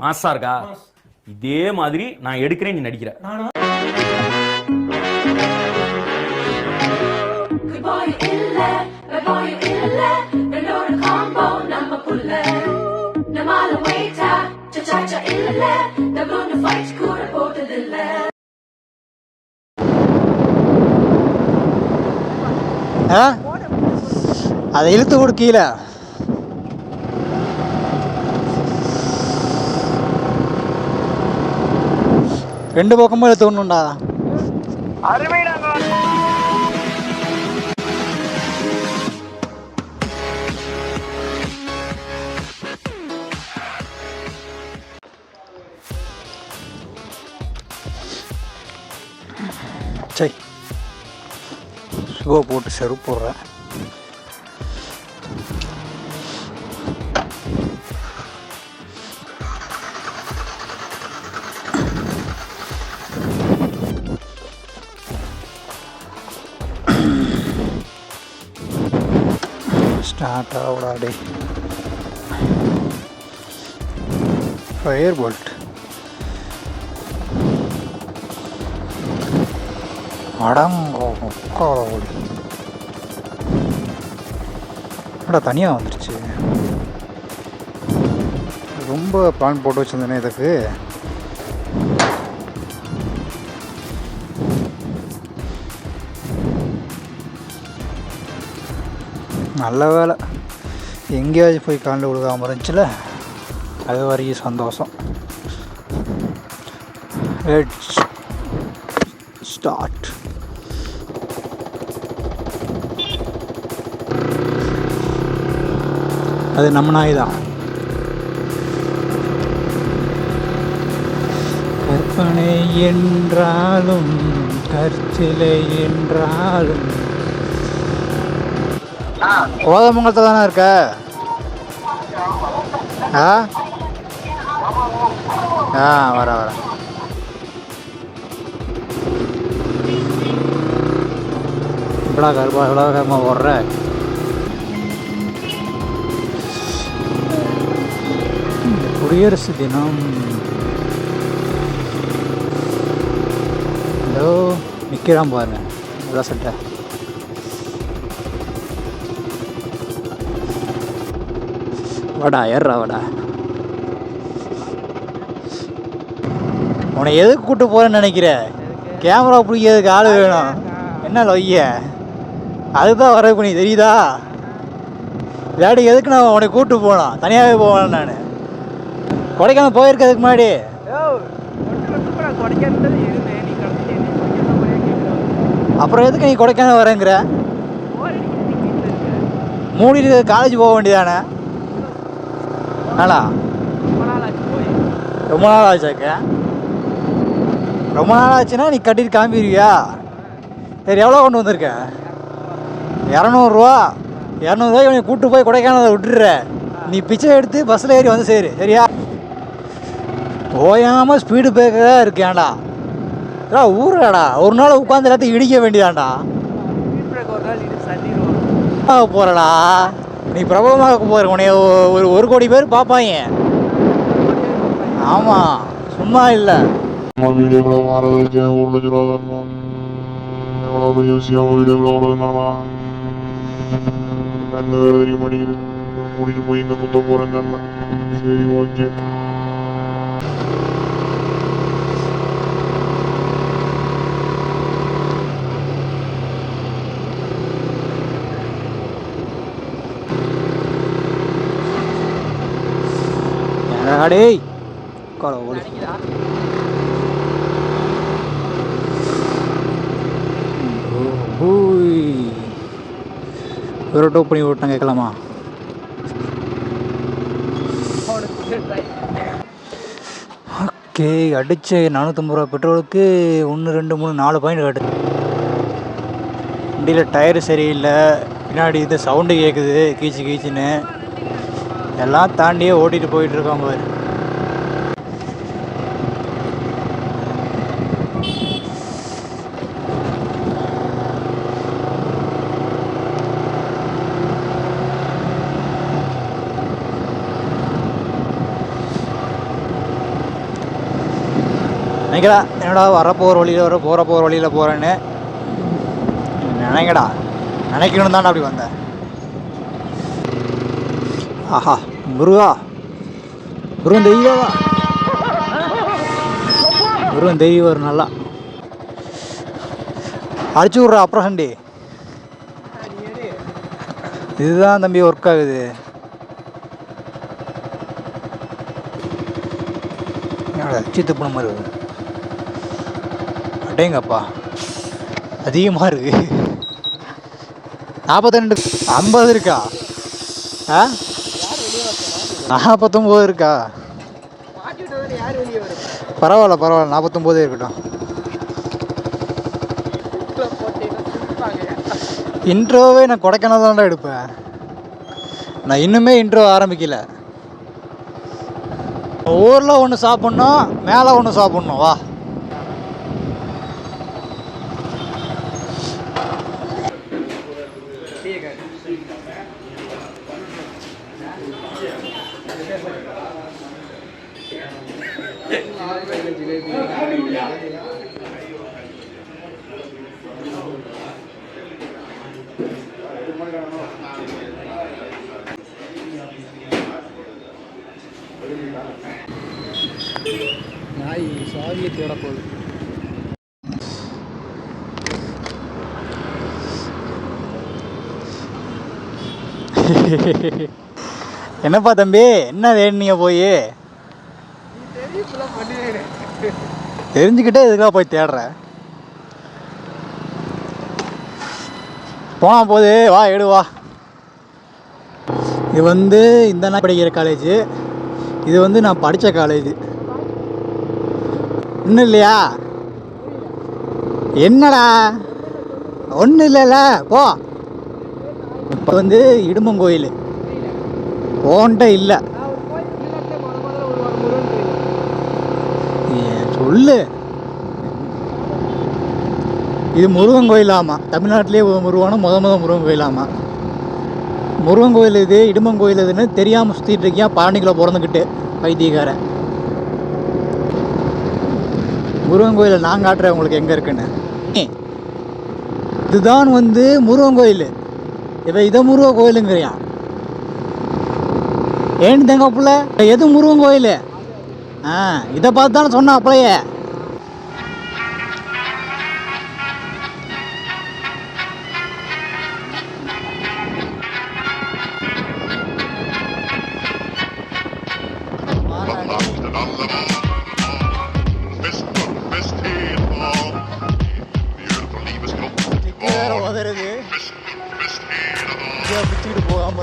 மாசா இருக்கா? இதே மாதிரி நான் எடுக்கிறேன், நீ நடிக்கிற. அதை இழுத்து விடு கீழே. ரெண்டு பக்கமும் இழுத்து விடணும்டா. சரி, ஷூவை போட்டு செருப்பு போடுறேன். ஸ்டார்ட் ஆகுடாடே. ஃபயர் போல்ட் அடங்கோ முக்காலோடி. என்னடா தனியாக வந்துருச்சு. ரொம்ப பிளான் போட்டு வச்சுருந்தேனே இதுக்கு. நல்ல வேலை எங்கேயாச்சும் போய் காலில் விழுகாமல் இருந்துச்சுல, அது வரைக்கும் சந்தோஷம். Let's start. அது நம்ம நாய் தான். கற்பனை என்றாலும் கற்சிலை என்றாலும் கோதமங்கலத்தில் தானே இருக்க? வர இவ்வளோ கருப்பா எவ்வளோ கருமாக ஓடுற. குடியரசு தினம் ஏதோ நிற்கிறான் பாருங்க. இவ்வளோ சட்டை வாடா, ஏறா வாடா. உன்னை எதுக்கு கூப்பிட்டு போகிறேன்னு நினைக்கிற? கேமரா பிடிக்கிறதுக்கு ஆள் வேணும். என்ன லொய்ய, அதுதான் வர பண்ணி தெரியுதா? இல்லாட்டி எதுக்கு நான் உன்னை கூப்பிட்டு போனோம்? தனியாகவே போவேன் நான். கொடைக்கானல் போயிருக்கிறதுக்கு முன்னாடி அப்புறம் எதுக்கு நீ கொடைக்கானல் வரேங்கிற? மூடிட்டு காலேஜ் போக வேண்டியதானே? ரொம்ப நாள் ஆச்சாக்க. ரொம்ப நாள் ஆச்சுன்னா நீ கட்டிட்டு கிளம்பிடுவியா? சரி, எவ்வளோ கொண்டு வந்திருக்க? 200 ரூபா. 200 ரூபாய்க்கு நீ கூப்பிட்டு போய் கொடைக்கானலை விட்டுடுற. நீ பிச்சை எடுத்து பஸ்ஸில் ஏறி வந்து சரி சரியா? ஓயாமல் ஸ்பீடு பிரேக்கராக இருக்கேன்டா. ஊராடா ஒரு நாள் உட்காந்து எல்லாத்தையும் இடிக்க வேண்டியதாண்டா. போகிறடா நீ பிரபலமாக போகிற. உனைய ஒரு 1 கோடி பேர் பார்ப்பாங்க. ஆமாம், சும்மா இல்லை. கூட்டிட்டு போய் இங்கே குத்த போகிறேன். சரி, ஓகே. டேய் கால ஓடி. ஒரு டோப் பண்ணி விட்டாங்க, கேட்கலாமா? ஓகே, அடிச்சு 450 ரூபா பெட்ரோலுக்கு 1 2 3 4 பாயிண்ட் காட்டு. வண்டியில் டயரு சரியில்லை, பின்னாடி இது சவுண்டு கேட்குது கீச்சு கீச்சுன்னு. எல்லாம் தாண்டியே ஓட்டிகிட்டு போயிட்டுருக்கோம் பாரு. நினைக்கிறா என்னடா போகிற வழியில் போகிறேன்னு நினைக்கடா, நினைக்கணும் தானே அப்படி வந்தேன். ஆஹா முருகன் தெய்வம் வரும் நல்லா அடிச்சு விட்ற. அப்புறம் சண்டி இதுதான் தம்பி ஒர்க் ஆகுது. அடிச்சு துப்புன மாதிரி வருது. அடேங்கப்பா அதிகமாக இருக்கு. 42 50 இருக்கா? 49 இருக்கா? பரவாயில்ல 49 இருக்கட்டும். இன்ட்ரோவே நான் கொடைக்கானல் தான்டா எடுப்பேன். நான் இன்னுமே இன்ட்ரோ ஆரம்பிக்கல. ஊரில் ஒன்று சாப்பிட்ணும், மேலே ஒன்று சாப்பிட்ணும். வா நாய் சாவியை தேட போகுது. என்னப்பா தம்பி, என்ன வேணுங்க? போய் தெரிஞ்சுக்கிட்டே இதுக்காக போய் தேடுற? போனா போது வா எடுவா. இது இந்த நான் படிக்கிற காலேஜு, இது நான் படித்த காலேஜ். இன்னும் இல்லையா? என்னடா ஒன்றும் இல்லைல்ல போ. இப்போ இடும்பங்கோயில் போன்ட்ட இல்லை சொல்லு. இது முருகன் கோயிலாமா? தமிழ்நாட்டிலே உருவான முருகன் கோயிலாமா? முருகன் கோயில் இது, இடும்பங்கோயில் இதுன்னு தெரியாமல் சுற்றிட்டு இருக்கியா பழனிக்குள்ள பிறந்துக்கிட்டு பைத்தியக்காரன். முருகன் கோயில் நான் காட்டுறேன் உங்களுக்கு எங்கே இருக்குன்னு. இதுதான் முருகன் கோயில். இப்போ இதை முருகன் கோயிலுங்கிறியா? ஏன்னு தேங்க புள்ள, எது முருகன் கோயில்? இதை பார்த்து தானே சொன்னேன் அப்பளையே. பிடிச்சிக்கிட்டு போகாம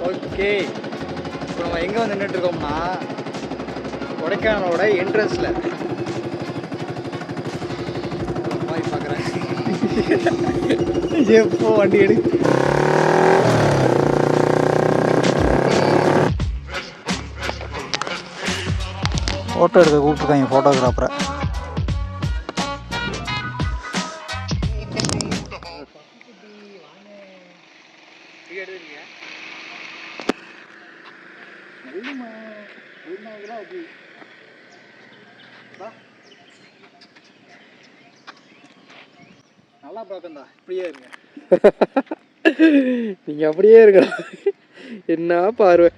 ஓகே. இப்போ நம்ம எங்கே நின்றுட்டு இருக்கோம்னா கொடைக்கானலோட என்ட்ரன்ஸில் மாதிரி பார்க்குறேன். எப்போ வண்டி எடு. ஃபோட்டோ எடுக்க கூப்பிட்ருக்காங்க ஃபோட்டோகிராஃபரை. நல்லா பார்க்கண்டா, இப்படியே இருங்க. நீங்க அப்படியே இருக்க. என்ன பார்வை.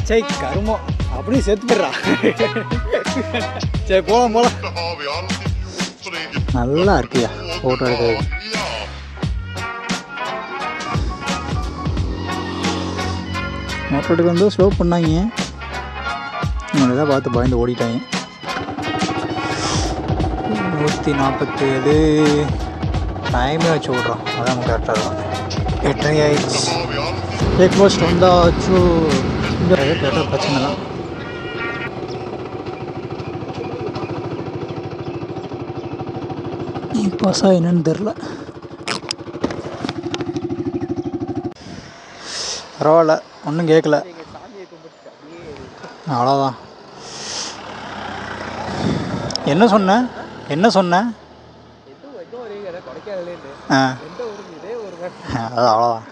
சரி கருமோ அப்படியே செத்து போடுறா. சரி போலாம் போலாம். நல்லா இருக்கியா ஃபோட்டோ எடுக்கிறது. ஃபோட்டோ எடுக்க ஸ்லோ பண்ணாங்க, தான் பார்த்து பயந்து ஓடிட்டாங்க. 147 டைமே வச்சு விட்றோம், அதான் கரெக்டாக இருக்கும். 8:30 ஆயிடுச்சு. பிரேக்ஃபாஸ்ட் வந்தாச்சு. இங்கே கேட்டால் பிரச்சனை தான். பாஸா என்னன்னு தெரில. பரவாயில்ல, ஒன்றும் கேட்கல, அவ்வளோதான். என்ன சொன்னேன் ஆ அது அவ்வளோதான்.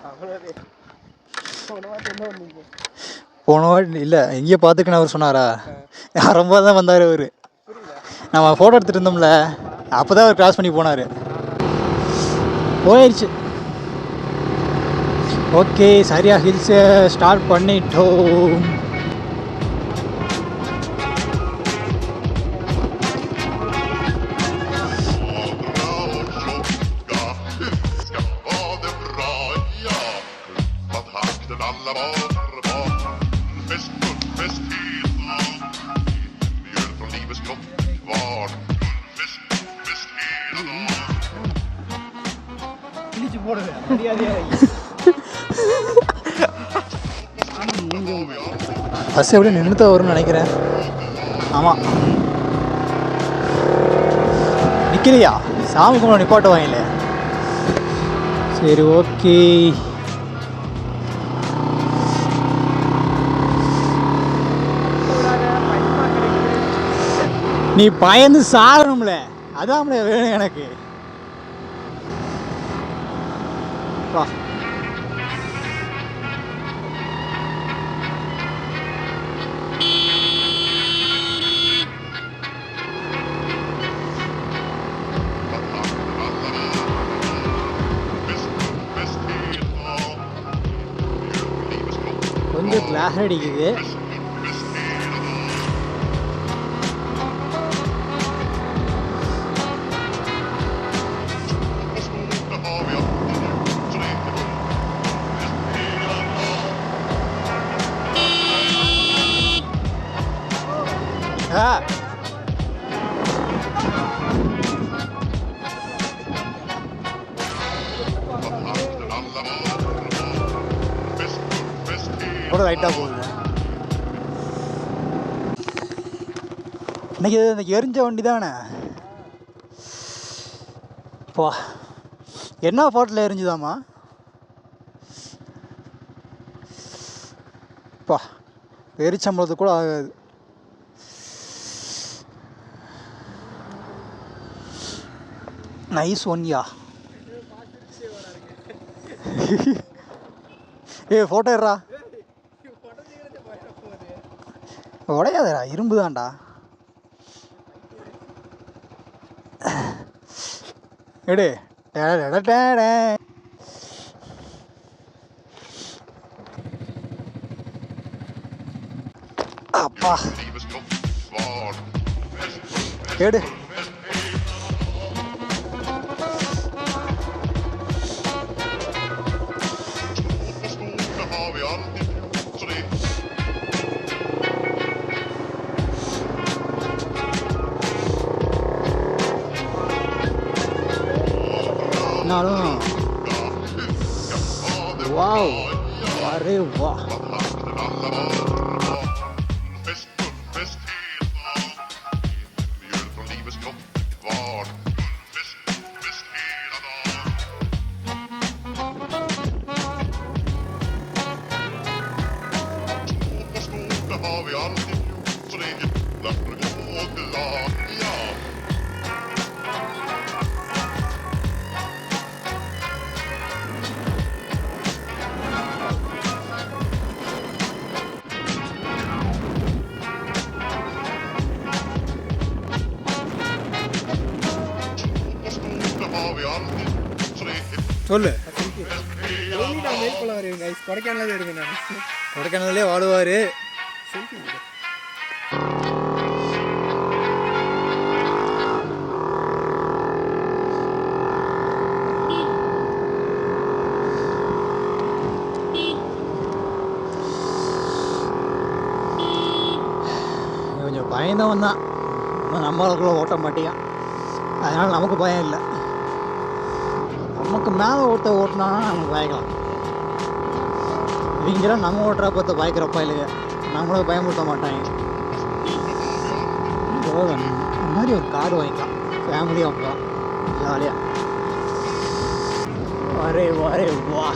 போன வாட்டி இல்லை, எங்கேயோ பார்த்துக்கணும் அவர் சொன்னாரா? ரொம்ப தான் வந்தார் அவர். நம்ம ஃபோட்டோ எடுத்துகிட்டு இருந்தோம்ல, அப்போ தான் அவர் கிராஸ் பண்ணி போனார். போயிடுச்சு. ஓகே, சரியா ஹில்ஸை ஸ்டார்ட் பண்ணிட்டோம். பஸ் எப்படி நின்றுதான் வரும்னு நினைக்கிறேன். ஆமாம், நிற்கலையா? சாமி கும்பிட நிப்பாட்டுவாங்களே. சரி, ஓகே. நீ பயந்து சாகணும்ல, அதான் வேணும் எனக்கு. வா. கொஞ்சம் கிளாஸ் அடிக்குது. கூட லைட்டாக போகுது. இன்னைக்கு எரிஞ்ச வண்டி தானே. பா, என்ன ஃபாட்டில் எரிஞ்சுதாம்மா? பா, எரிச்சம்பளத்து கூட ஆகாது. நைஸ் ஒன்யா. ஃபோட்டோ எடுறா. உடையாதரா, இரும்பு தான்டா. எடு. அப்பா, எடு. வாவ், அரே வா. சொல்லு. கொடைக்கானலே வாழுவார். கொஞ்சம் பயந்தவன் தான், நம்மளுக்குள்ள ஓட்ட மாட்டியான். அதனால் நமக்கு பயம் இல்லை. நமக்கு மேலே ஓட்டினா நமக்கு பயக்கலாம். இவங்கெல்லாம் நம்ம ஓட்டுறா பார்த்து பயக்கிறப்பா இல்லைங்க, நம்மளும் பயமுறுத்த மாட்டாங்க. இந்த மாதிரி ஒரு கார் வாங்கிக்கலாம், ஃபேமிலியாக போகலாம் ஜாலியாக. வரே வரே வா.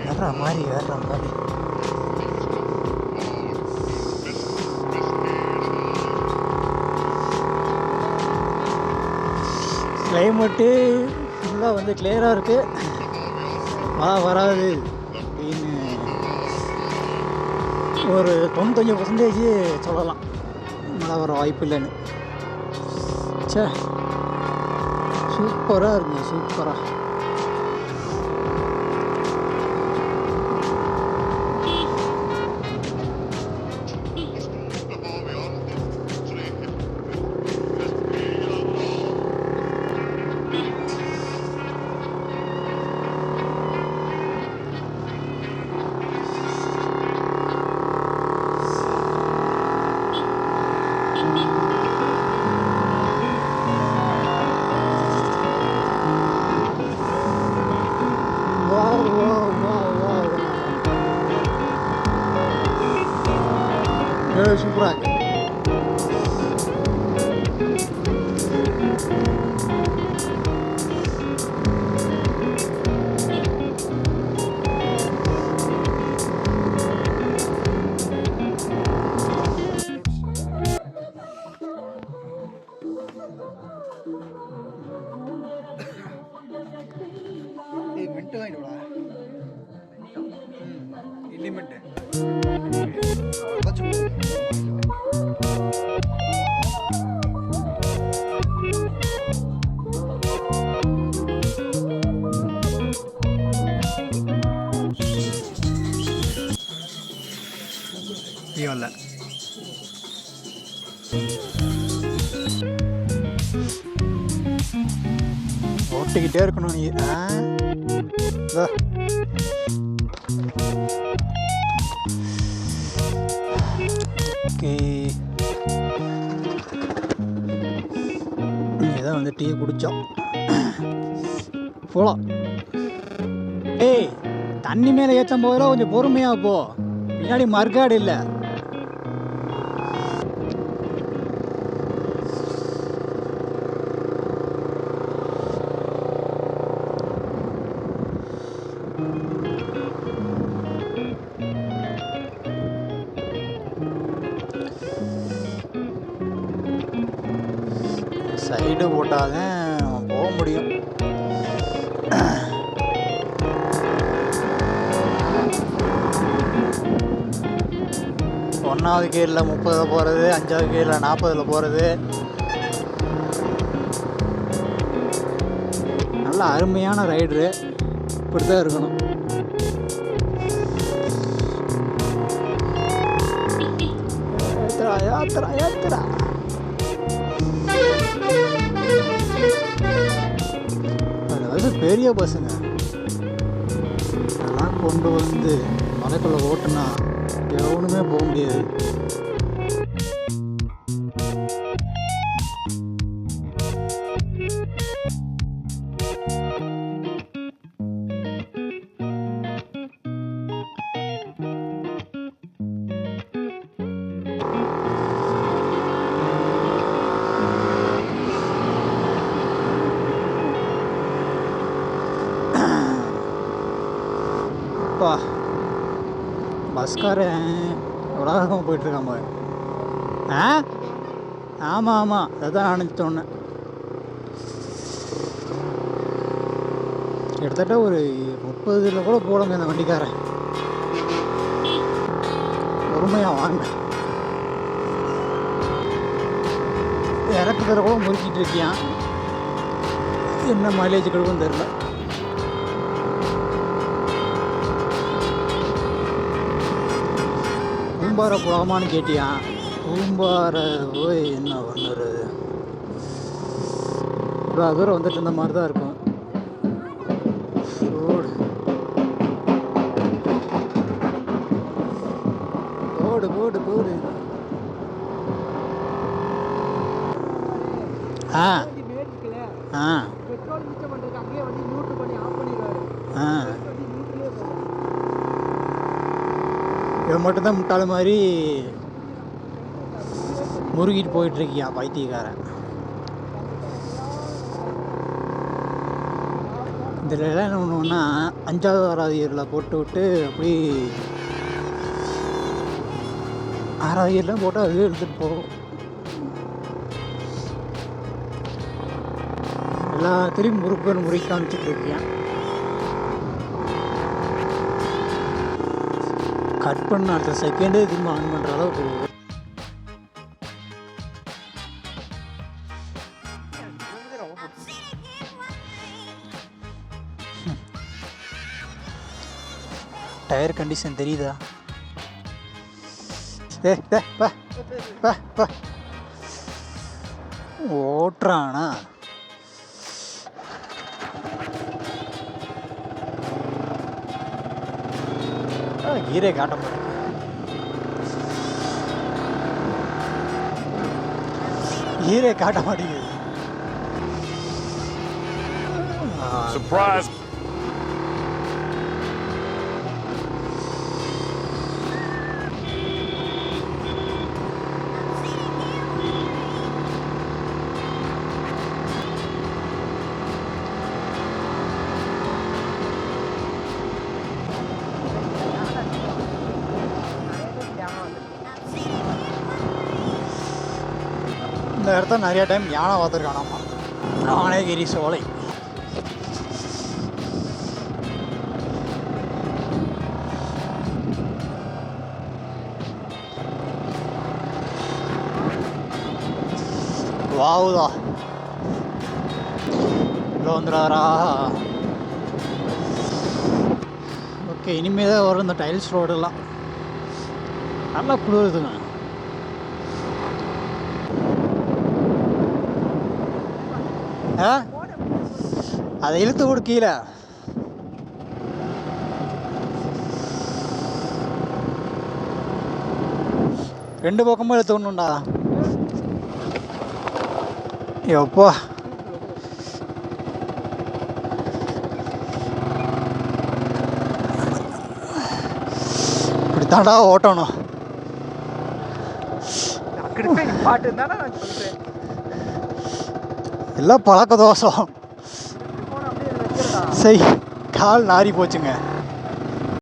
வேற மாதிரி கிளைமேட்டு ஃபுல்லாக வந்து கிளியராக இருக்குது. மழை வராது அப்படின்னு ஒரு 95% சொல்லலாம், மழை வர வாய்ப்பு இல்லைன்னு. சே, சூப்பராக இருக்குங்க, சூப்பராக. சூப்பராக இருக்கு. மின்ட்டு வாங்கிடுவா, இட்லி மின்ட்டு இல்லை. ஓட்டிக்கிட்டே இருக்கணும் நீ. ஓகே, இதான் வந்து டீ குடித்தோம், போகலாம். ஏய், தண்ணி மேலே ஏற்றும் போதெல்லாம் கொஞ்சம் பொறுமையாக போ, பின்னாடி மறுகாடு இல்லை. சைடு போட்டாதான் போக முடியும். ஒன்றாவது கேரில் 30 போகிறது, 5வது கேரில் 40 போகிறது. நல்ல அருமையான ரைடரு, இப்படி தான் இருக்கணும். யாத்திரா யாத்திரா அதாவது பெரிய பஸ்ஸுங்க அதெல்லாம் கொண்டு வந்து மலைக்குள்ள ஓட்டுனா எவனுமே போக முடியாது. பஸ்காரன் உலகம் போயிட்டுருக்கான் போய். ஆமாம் ஆமாம், அதுதான் நினச்சிட்டோன்னே. கிட்டத்தட்ட ஒரு 30 கூட போடுங்க இந்த வண்டிக்காரன். பொறுமையாக வாங்க, இறக்குறத கூட முறுக்கிட்டு இருக்கியான். என்ன மைலேஜ் கொடுக்குன்னு தெரில. பூம்பாறை போகலாமான்னு கேட்டியான். பூம்பாறை போய் என்ன பண்ணுறது, இவ்வளோ தூரம் வந்துட்டு இருந்த மாதிரி தான் இருக்கும். போடு போடு போடு. ஆ வண்டி மேட் இருக்குல்ல ஆ பெட்ரோல் மிச்சம் பண்ணுறதுக்கு அங்கேயே வண்டி நியூட்ரல் பண்ணி ஆஃப் பண்ணிடுவாரு ஆ வண்டி நியூட்ரலே போகும் இவன் மட்டும்தான் முட்டாள் மாதிரி முருகிட்டு போயிட்டுருக்கியான் பைத்தியக்காரன். இதில் எல்லாம் என்ன பண்ணுவோன்னா 5வது 6வது இயரில் போட்டு விட்டு அப்படி 6வது இயர்லாம் போட்டு அதுவே எடுத்துகிட்டு போகும். எல்லாத்திலையும் முறுக்கு காமிச்சிட்டு இருக்கியான். கட் பண்ண அடுத்த செகண்டே திரும்ப ஆன் பண்ணுற அளவுக்கு டயர் கண்டிஷன் தெரியுதா? ஓட்டுறானா கீரே காட்ட மாட்டேன். கீரே காட்ட மாட்டேங்குது. Surprise! இந்த இடத்த நிறைய டைம் யானை பார்த்துருக்கானாமா. யானைகிரி சோலை. வாவுதா இவ்வளோ வந்துடாரா? ஓகே, இனிமேல் தான் வரும் இந்த டைல்ஸ் ரோடெல்லாம். நல்லா குளிருதுங்க. அதை இழுத்து விடு கீழே. ரெண்டு பக்கமும் இழுத்து விடணும்டா. எப்போ இப்படித்தாண்டா ஓட்டணும். பாட்டு தானே நான் சொல்றேன். எல்லாம் பழக்க தோசம். சரி, கால் நாரி போச்சுங்க.